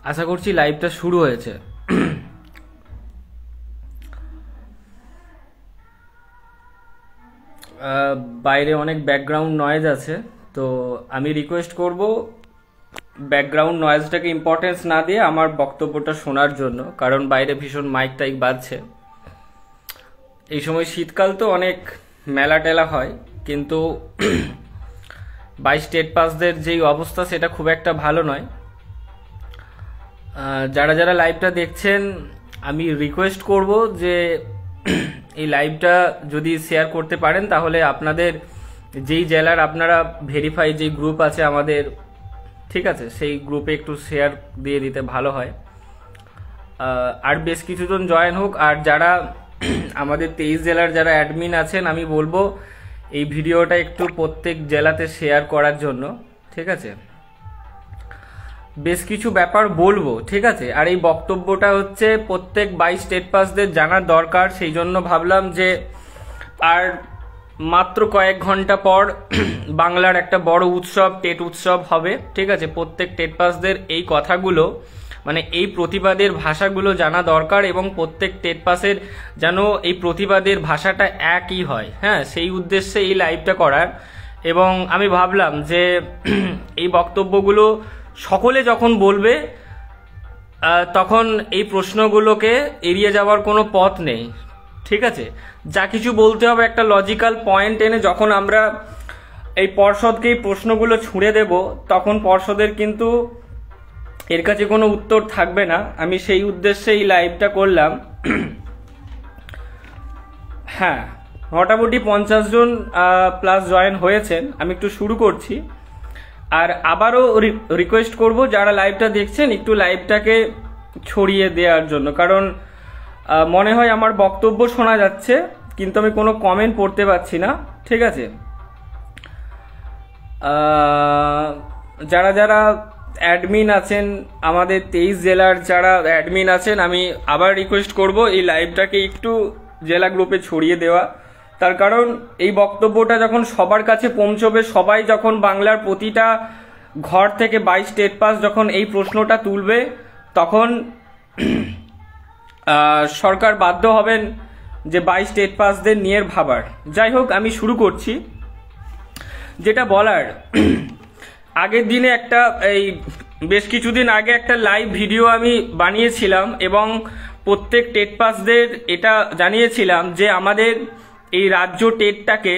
আশা করছি লাইভটা শুরু হয়েছে। বাইরে অনেক ব্যাকগ্রাউন্ড নয়েজ আছে, তো আমি রিকোয়েস্ট করব ব্যাকগ্রাউন্ড নয়েজটাকে ইম্পর্টেন্স না দিয়ে আমার বক্তব্যটা শোনার জন্য, কারণ বাইরে ভীষণ মাইক টাইক বাজছে। এই সময় শীতকাল তো অনেক মেলা টেলা হয়, কিন্তু 22 স্টেট পাসদের যেই অবস্থা সেটা খুব একটা ভালো নয়। যারা যারা লাইভটা দেখছেন আমি রিকোয়েস্ট করব যে এই লাইভটা যদি শেয়ার করতে পারেন তাহলে আপনাদের যেই জেলার আপনারা ভেরিফাই যেই গ্রুপ আছে আমাদের, ঠিক আছে, সেই গ্রুপে একটু শেয়ার দিয়ে দিতে ভালো হয়। আর বেশ কিছুজন জয়েন হোক। আর যারা আমাদের 23 জেলার যারা অ্যাডমিন আছেন আমি বলবো এই ভিডিওটা একটু প্রত্যেক জেলাতে শেয়ার করার জন্য, ঠিক আছে। বেশ কিছু ব্যাপার বলবো, ঠিক আছে। আর এই বক্তব্যটা হচ্ছে প্রত্যেক 22 স্টেট পাসদের জানার দরকার, সেই জন্য ভাবলাম যে আর মাত্র কয়েক ঘন্টা পর বাংলার একটা বড় উৎসব, টেট উৎসব হবে, ঠিক আছে। প্রত্যেক টেট পাসদের এই কথাগুলো মানে এই প্রতিবাদের ভাষাগুলো জানা দরকার, এবং প্রত্যেক টেট পাসের যেন এই প্রতিবাদের ভাষাটা একই হয়, হ্যাঁ, সেই উদ্দেশ্যে এই লাইভটা করার। এবং আমি ভাবলাম যে এই বক্তব্যগুলো সকলে যখন বলবে তখন এই প্রশ্নগুলোকে এড়িয়ে যাওয়ার কোনো পথ নেই, ঠিক আছে। যা কিছু বলতে হবে একটা লজিক্যাল পয়েন্ট এনে যখন আমরা এই পর্ষদকে এই প্রশ্নগুলো ছুঁড়ে দেব তখন পর্ষদের কিন্তু এর কাছে কোনো উত্তর থাকবে না। আমি সেই উদ্দেশ্যে এই লাইভটা করলাম। হ্যাঁ, মোটামুটি 50 জন প্লাস জয়েন হয়েছেন। আমি একটু শুরু করছি। আর আবারও রিকোয়েস্ট করব যারা লাইভটা দেখছেন একটু লাইভটাকে ছড়িয়ে দেওয়ার জন্য, কারণ মনে হয় আমার বক্তব্য শোনা যাচ্ছে কিন্তু আমি কোনো কমেন্ট পড়তে পারছি না, ঠিক আছে। যারা যারা অ্যাডমিন আছেন আমাদের 23 জেলার যারা অ্যাডমিন আছেন আমি আবার রিকোয়েস্ট করব এই লাইভটাকে একটু জেলা গ্রুপে ছড়িয়ে দেওয়া। তার কারণ এই বক্তব্যটা যখন সবার কাছে পৌঁছবে, সবাই যখন বাংলার প্রতিটা ঘর থেকে 22 স্টেট পাস যখন এই প্রশ্নটা তুলবে তখন সরকার বাধ্য হবেন যে 22 স্টেট পাসদের নিয়ে ভাবার। যাই হোক, আমি শুরু করছি। যেটা বলার, আগের দিনে একটা এই বেশ কিছুদিন আগে একটা লাইভ ভিডিও আমি বানিয়েছিলাম এবং প্রত্যেক টেট পাসদের এটা জানিয়েছিলাম যে আমাদের এই রাজ্য টেটটাকে,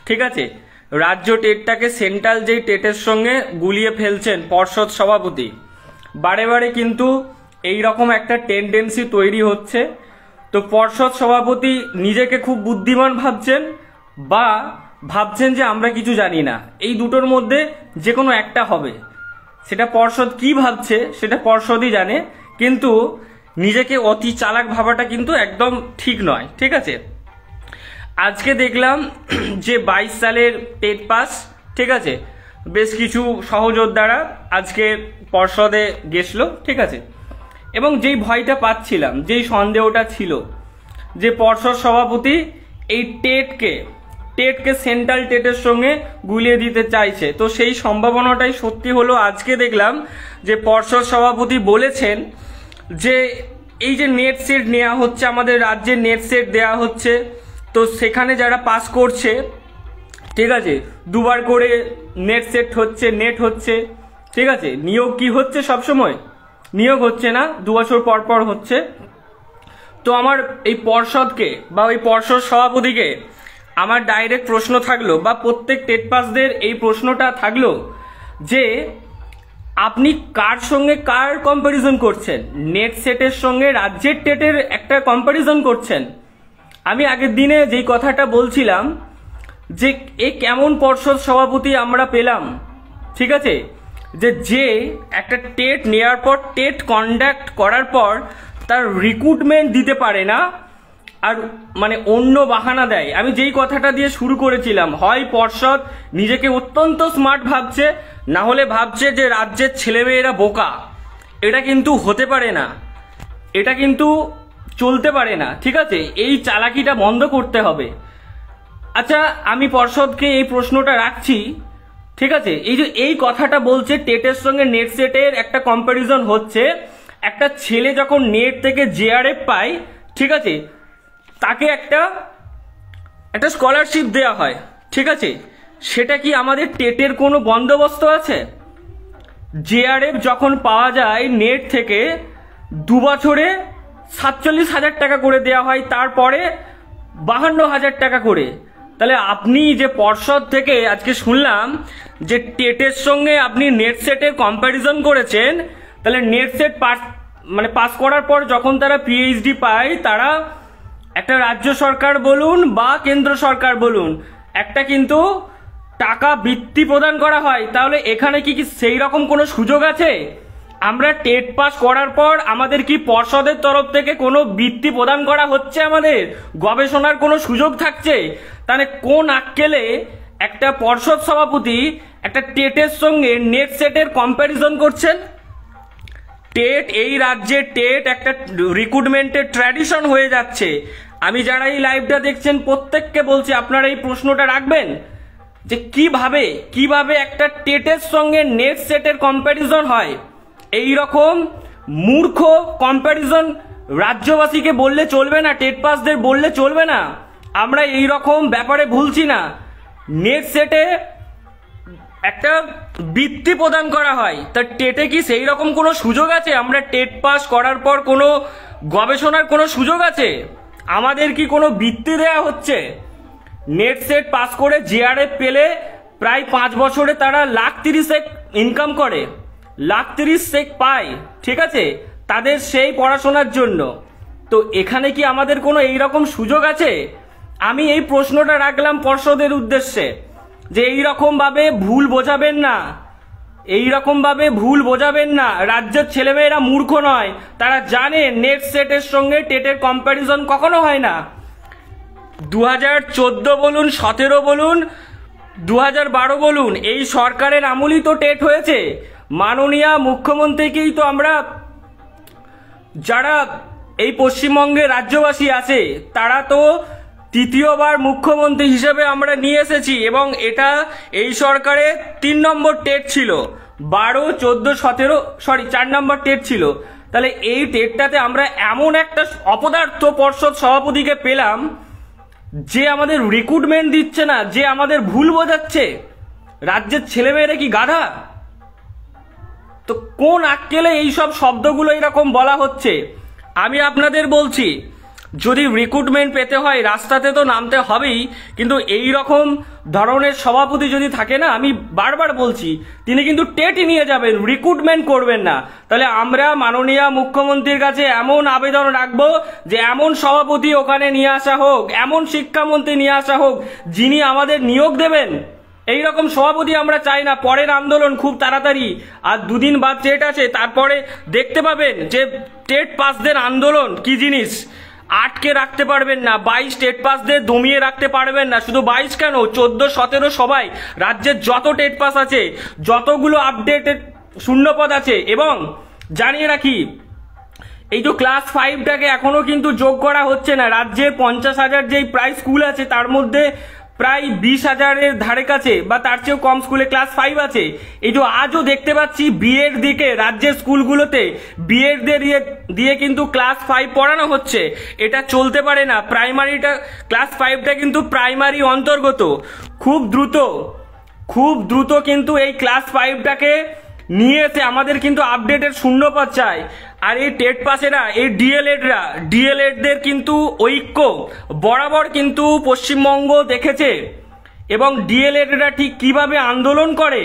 ঠিক আছে, রাজ্য টেটটাকে সেন্ট্রাল যেই টেটের সঙ্গে গুলিয়ে ফেলছেন পর্ষদ সভাপতি। বারে বারে কিন্তু এই রকম একটা টেন্ডেন্সি তৈরি হচ্ছে। তো পর্ষদ সভাপতি নিজেকে খুব বুদ্ধিমান ভাবছেন বা ভাবছেন যে আমরা কিছু জানি না, এই দুটোর মধ্যে যে কোনো একটা হবে। সেটা পর্ষদ কি ভাবছে সেটা পর্ষদই জানে, কিন্তু নিজেকে অতি চালাক ভাবাটা কিন্তু একদম ঠিক নয়, ঠিক আছে। আজকে দেখলাম যে 22 সালের টেট পাস, ঠিক আছে, বেশ কিছু সহযোদ্ধারা আজকে পর্ষদে গেছিল, ঠিক আছে। এবং যেই ভয়টা পাচ্ছিলাম, যেই সন্দেহটা ছিল যে পর্ষদ সভাপতি এই টেটকে সেন্ট্রাল টেটের সঙ্গে গুলিয়ে দিতে চাইছে, তো সেই সম্ভাবনাটাই সত্যি হলো। আজকে দেখলাম যে পর্ষদ সভাপতি বলেছেন যে এই যে নেট সেট নেওয়া হচ্ছে, আমাদের রাজ্যে নেট সেট দেওয়া হচ্ছে, তো সেখানে যারা পাস করছে, ঠিক আছে, দুবার করে নেট সেট হচ্ছে, নেট হচ্ছে, ঠিক আছে। নিয়োগ কি হচ্ছে? সবসময় নিয়োগ হচ্ছে না, 2 বছর পর পর হচ্ছে। তো আমার এই পর্ষদকে বা ওই পর্ষদ সভাপতিকে আমার ডাইরেক্ট প্রশ্ন থাকলো, বা প্রত্যেক টেট পাসদের এই প্রশ্নটা থাকলো যে আপনি কার সঙ্গে কার কম্প্যারিজন করছেন? নেট সেটের সঙ্গে রাজ্যের টেটের একটা কম্প্যারিজন করছেন। আমি আগের দিনে যেই কথাটা বলছিলাম যে এ কেমন পর্ষদ সভাপতি আমরা পেলাম, ঠিক আছে, যে একটা টেট নেওয়ার পর, টেট কন্ডাক্ট করার পর তার রিক্রুটমেন্ট দিতে পারে না, আর মানে অন্য বাহানা দেয়। আমি যেই কথাটা দিয়ে শুরু করেছিলাম, হয় পর্ষদ নিজেকে অত্যন্ত স্মার্ট ভাবছে, না হলে ভাবছে যে রাজ্যের ছেলেমেয়েরা বোকা। এটা কিন্তু হতে পারে না, এটা কিন্তু চলতে পারে না, ঠিক আছে। এই চালাকিটা বন্ধ করতে হবে। আচ্ছা, আমি পর্ষদকে এই প্রশ্নটা রাখছি, ঠিক আছে? এই যে এই কথাটা বলছে টেটের সঙ্গে নেট সেটের একটা কম্প্যারিজন হচ্ছে, একটা ছেলে যখন নেট থেকে জেআরএফ পায়, ঠিক আছে, তাকে একটা স্কলারশিপ দেওয়া হয়, ঠিক আছে, সেটা কি আমাদের টেটের কোনো বন্দোবস্ত আছে? জেআরএফ যখন পাওয়া যায় নেট থেকে 2 বছরে 47,000 টাকা করে দেওয়া হয়, তারপরে 52,000 টাকা করে। তাহলে আপনি যে পর্ষদ থেকে আজকে শুনলাম যে টেটের সঙ্গে আপনি নেট সেটের কম্প্যারিজন করেছেন, তাহলে নেট সেট পাস করার পর যখন তারা পিএইচডি পায়, তারা একটা রাজ্য সরকার বলুন বা কেন্দ্র সরকার বলুন, একটা কিন্তু টাকা বৃত্তি প্রদান করা হয়। তাহলে এখানে কি সেই রকম কোনো সুযোগ আছে? আমরা টেট পাস করার পর আমাদের কি পর্ষদের তরফ থেকে কোনো বৃত্তি প্রদান করা হচ্ছে? আমাদের গবেষণার কোনো সুযোগ থাকছে? তাহলে কোন আক্কেলে একটা পর্ষদ সভাপতি একটা টেটের সঙ্গে নেট সেটের কম্প্যারিজন করছেন? টেট, এই রাজ্যে টেট একটা রিক্রুটমেন্টের ট্র্যাডিশন হয়ে যাচ্ছে। আমি যারা এই লাইভটা দেখছেন প্রত্যেককে বলছি, আপনারা এই প্রশ্নটা রাখবেন যে কিভাবে একটা টেটের সঙ্গে নেট সেটের কম্প্যারিজন হয়। এই রকম মূর্খ কম্প্যারিজন রাজ্যবাসীকে বললে চলবে না, টেট পাসদের বললে চলবে না। আমরা এই রকম ব্যাপারে ভুলছি না। নেট সেটে একটা বৃত্তি প্রদান করা হয়, তা টেটে কি সেই রকম কোনো সুযোগ আছে? আমরা টেট পাস করার পর কোনো গবেষণার কোনো সুযোগ আছে? আমাদের কি কোনো বৃত্তি দেয়া হচ্ছে? নেট সেট পাস করে জেআরএফ পেলে প্রায় 5 বছরে তারা 1,30,000 ইনকাম করে, 1,30,000 পায়, ঠিক আছে, তাদের সেই পড়াশোনার জন্য। তো এখানে কি আমাদের কোনো এইরকম সুযোগ আছে? আমি এই প্রশ্নটা রাখলাম পর্ষদের উদ্দেশ্যে যে এইরকম ভাবে ভুল বোঝাবেন না, রাজ্যের ছেলেমেয়েরা মূর্খ নয়, তারা জানে নেট সেটের সঙ্গে টেটের কম্প্যারিজন কখনো হয় না। 2014 বলুন, 17 বলুন, 2012 বলুন, এই সরকারের আমলই তো টেট হয়েছে। মাননীয় মুখ্যমন্ত্রীকেই তো আমরা, যারা এই পশ্চিমবঙ্গে রাজ্যবাসী আছে, তারা তো তৃতীয়বার মুখ্যমন্ত্রী হিসেবে আমরা নিয়ে এসেছি, এবং এটা এই সরকারের 3 নম্বর টেট ছিল। 12, 14, 17, 4 নম্বর টেট ছিল। তাহলে এই টেটটাতে আমরা এমন একটা অপদার্থ পর্ষদ সভাপতিকে পেলাম যে আমাদের রিক্রুটমেন্ট দিচ্ছে না, যে আমাদের ভুল বোঝাচ্ছে। রাজ্যের ছেলেমেয়েরা কি গাধা? তো কোন আক্কেলে এইসব শব্দগুলো এরকম বলা হচ্ছে? আমি আপনাদের বলছি, যদি রিক্রুটমেন্ট পেতে হয় রাস্তাতে তো নামতে হবেই, কিন্তু এই রকম ধরনের সভাপতি যদি থাকে না, আমি বারবার বলছি, তিনি কিন্তু টেটই নিয়ে যাবেন, রিক্রুটমেন্ট করবেন না। তাহলে আমরা মাননীয় মুখ্যমন্ত্রীর কাছে এমন আবেদন রাখবো যে এমন সভাপতি ওখানে নিয়ে আসা হোক, এমন শিক্ষামন্ত্রী নিয়ে আসা হোক যিনি আমাদের নিয়োগ দেবেন। এই রকম সভাপতি আমরা চাই না। পরের আন্দোলন খুব তাড়াতাড়ি, আর 2 দিন বাদ টেট আছে, তারপরে দেখতে পাবেন যে টেট পাসদের আন্দোলন কি জিনিস। আটকে রাখতে পারবেন না, 22 টেট পাসদের দমিয়ে রাখতে পারবেন না। শুধু 22 কেন, 14, 17 সবাই, রাজ্যের যত টেট পাস আছে, যতগুলো আপডেটেড শূন্যপদ আছে। এবং জানিয়ে রাখি, এই যে ক্লাস 5টাকে এখনো কিন্তু যোগ করা হচ্ছে না। রাজ্যের 50,000 যেই প্রায় স্কুল আছে, তার মধ্যে প্রায় 20,000-এর ধারে কাছে বা তার চেয়েও কম স্কুলে ক্লাস 5 আছে। এই যে আজও দেখতে পাচ্ছি বিএড দিকে রাজ্যের স্কুলগুলোতে বিএড দিয়ে কিন্তু ক্লাস 5 পড়ানো হচ্ছে। এটা চলতে পারে না। প্রাইমারিটা, ক্লাস 5টা কিন্তু প্রাইমারি অন্তর্গত। খুব দ্রুত কিন্তু এই ক্লাস 5টাকে নিয়ে এসে আমাদের কিন্তু আপডেটের শূন্যপদ চাই। আর এই টেট পাসেরা, এই ডিএলএডদের কিন্তু ঐক্য বরাবর কিন্তু পশ্চিমবঙ্গ দেখেছে, এবং ডিএলএডরা ঠিক কিভাবে আন্দোলন করে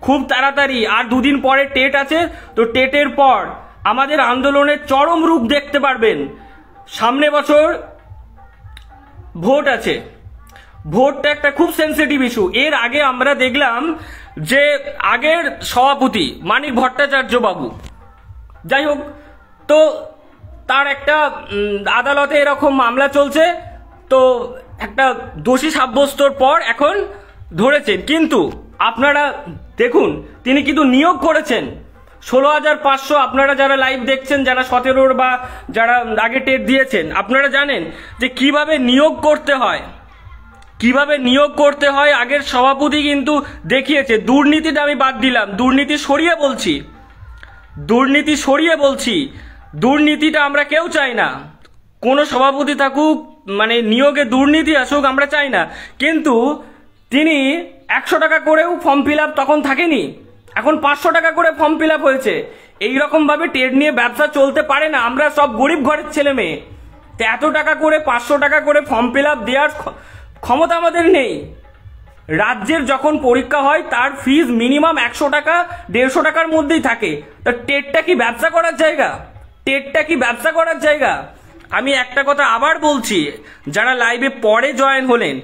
খুব তাড়াতাড়ি। আর 2 দিন পরে টেট আছে, তো টেটের পর আমাদের আন্দোলনের চরম রূপ দেখতে পারবেন। সামনে বছর ভোট আছে, ভোটটা একটা খুব সেন্সিটিভ ইস্যু। এর আগে আমরা দেখলাম যে আগের সভাপতি মানিক ভট্টাচার্য বাবু, যাই হোক, তো তার একটা আদালতে এরকম মামলা চলছে, তো একটা দোষী সাব্যস্তর পর এখন ধরেছেন। কিন্তু আপনারা দেখুন, তিনি কিন্তু নিয়োগ করেছেন 16,500। আপনারা যারা লাইভ দেখছেন, যারা 17 বা যারা আগে টেট দিয়েছেন, আপনারা জানেন যে কিভাবে নিয়োগ করতে হয়। কিভাবে নিয়োগ করতে হয় আগের সভাপতি কিন্তু দেখিয়েছে। দুর্নীতিটা আমি বাদ দিলাম, দুর্নীতি সরিয়ে বলছি, দুর্নীতিটা আমরা কেউ চাই না। কোনো সভাপতি থাকুক, মানে নিয়োগে দুর্নীতি আসুক, আমরা চাই না। কিন্তু তিনি 100 টাকা করেও ফর্ম ফিল আপ তখন থাকেনি, এখন 500 টাকা করে ফর্ম ফিল আপ হয়েছে। এইরকম ভাবে টেট নিয়ে ব্যবসা চলতে পারে না। আমরা সব গরিব ঘরের ছেলে মেয়ে, তো এত টাকা করে 500 টাকা করে ফর্ম ফিল আপ দেওয়ার ক্ষমতা আমাদের নেই। রাজ্যের যখন পরীক্ষা হয় তার ফিজ মিনিমাম 100 টাকা 150 টাকার মধ্যেই থাকে। তো টেটটা কি ব্যবসা করার জায়গা? আমি একটা কথা আবার বলছি, যারা লাইভে পরে জয়েন হলেন,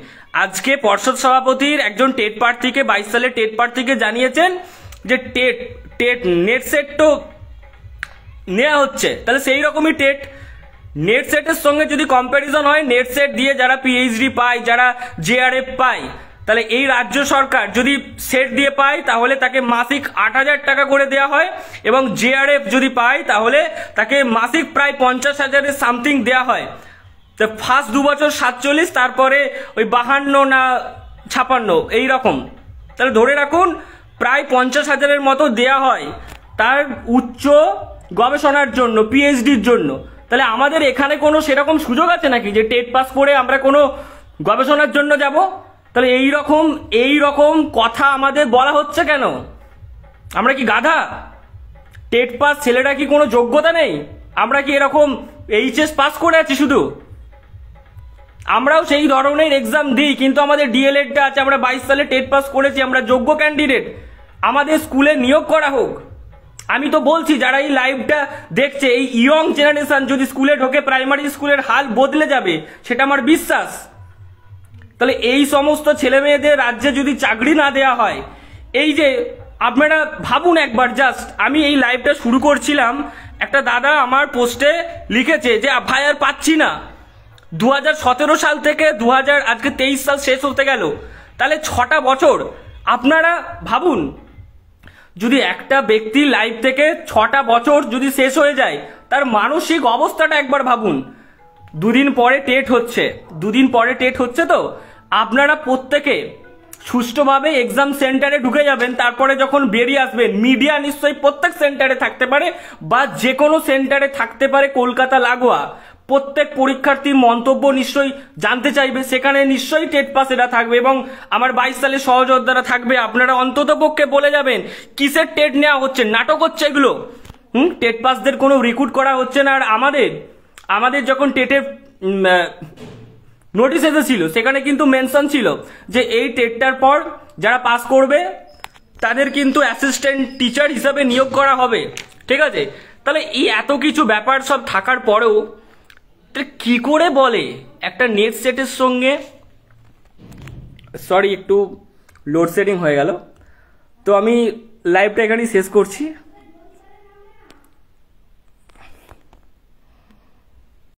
আজকে পর্ষদ সভাপতির একজন টেট প্রার্থীকে 22 সালের টেট প্রার্থীকে জানিয়েছেন যে টেট নেট সেট তো নেওয়া হচ্ছে, তাহলে সেই রকমই নেট সেটের সঙ্গে যদি কম্প্যারিজন হয়, নেট সেট দিয়ে যারা পিএইচডি পায়, যারা জেআরএফ পায়, তাহলে এই রাজ্য সরকার যদি সেট দিয়ে পায় তাহলে তাকে মাসিক 8,000 টাকা করে দেওয়া হয়, এবং জেআরএফ যদি পায় তাহলে তাকে মাসিক প্রায় 50,000 সামথিং দেওয়া হয়। তো ফার্স্ট 2 বছর 47, তারপরে ওই 52 না 56 এই রকম, তাহলে ধরে রাখুন প্রায় 50,000 মতো দেওয়া হয় তার উচ্চ গবেষণার জন্য, পিএইচডির জন্য। তাহলে আমাদের এখানে কোনো সেরকম সুযোগ আছে নাকি যে টেট পাস করে আমরা কোনো গবেষণার জন্য যাব? তাহলে এই রকম কথা আমাদের বলা হচ্ছে কেন? আমরা কি গাধা? টেট পাস ছেলেরা কি কোনো যোগ্যতা নেই? আমরা কি এরকম এইচএস পাস করে আছি শুধু? আমরাও সেই ধরনের এক্সাম দিই, কিন্তু আমাদের ডিএলএডটা আছে, আমরা 22 সালে টেট পাস করেছি, আমরা যোগ্য ক্যান্ডিডেট। আমাদের স্কুলে নিয়োগ করা হোক। আমি তো বলছি যারা এই লাইভটা দেখছে, এই ইয়ং জেনারেশন যদি স্কুলে ঢোকে, প্রাইমারি স্কুলের হাল বদলে যাবে, সেটা আমার বিশ্বাস। তাহলে এই সমস্ত ছেলে মেয়েদের রাজ্যে যদি চাকরি না দেওয়া হয়, এই যে আপনারা ভাবুন একবার, জাস্ট আমি এই লাইভটা শুরু করছিলাম, একটা দাদা আমার পোস্টে লিখেছে যে ভাই আর পাচ্ছি না। 2017 সাল থেকে আজকে 23 সাল শেষ হতে গেল, তাহলে 6টা বছর। আপনারা ভাবুন, যদি একটা ব্যক্তি লাইফ থেকে 6টা বছর যদি শেষ হয়ে যায়, তার মানসিক অবস্থাটা একবার ভাবুন। 2 দিন পরে টেট হচ্ছে, তো আপনারা প্রত্যেকে সুষ্ঠুভাবে এক্সাম সেন্টারে ঢুকে যাবেন। তারপরে যখন বেরিয়ে আসবেন, মিডিয়া নিশ্চয়ই প্রত্যেক সেন্টারে থাকতে পারে, বা যে কোনো সেন্টারে থাকতে পারে কলকাতা লাগোয়া। প্রত্যেক পরীক্ষার্থীর মন্তব্য নিশ্চয়ই জানতে চাইবে, সেখানে নিশ্চয়ই টেট পাস এরা থাকবে, এবং আমার 22 সালের সহযোদ্ধারা থাকবে। আপনারা অন্তত পক্ষে বলে যাবেন কিসের টেট নেওয়া হচ্ছে, নাটক হচ্ছে এগুলো। টেট পাসদের কোনো রিক্রুট করা হচ্ছে না। আর আমাদের যখন টেটের নোটিশ এসেছিল, সেখানে কিন্তু মেনশন ছিল যে এই টেটটার পর যারা পাস করবে তাদের কিন্তু অ্যাসিস্ট্যান্ট টিচার হিসাবে নিয়োগ করা হবে, ঠিক আছে? তাহলে এই এত কিছু ব্যাপার সব থাকার পরেও কি করে বলে একটা নেট সেটের সঙ্গে, সরি একটু লোডশেডিং হয়ে গেল, তো আমি লাইভটা এখানেই শেষ করছি।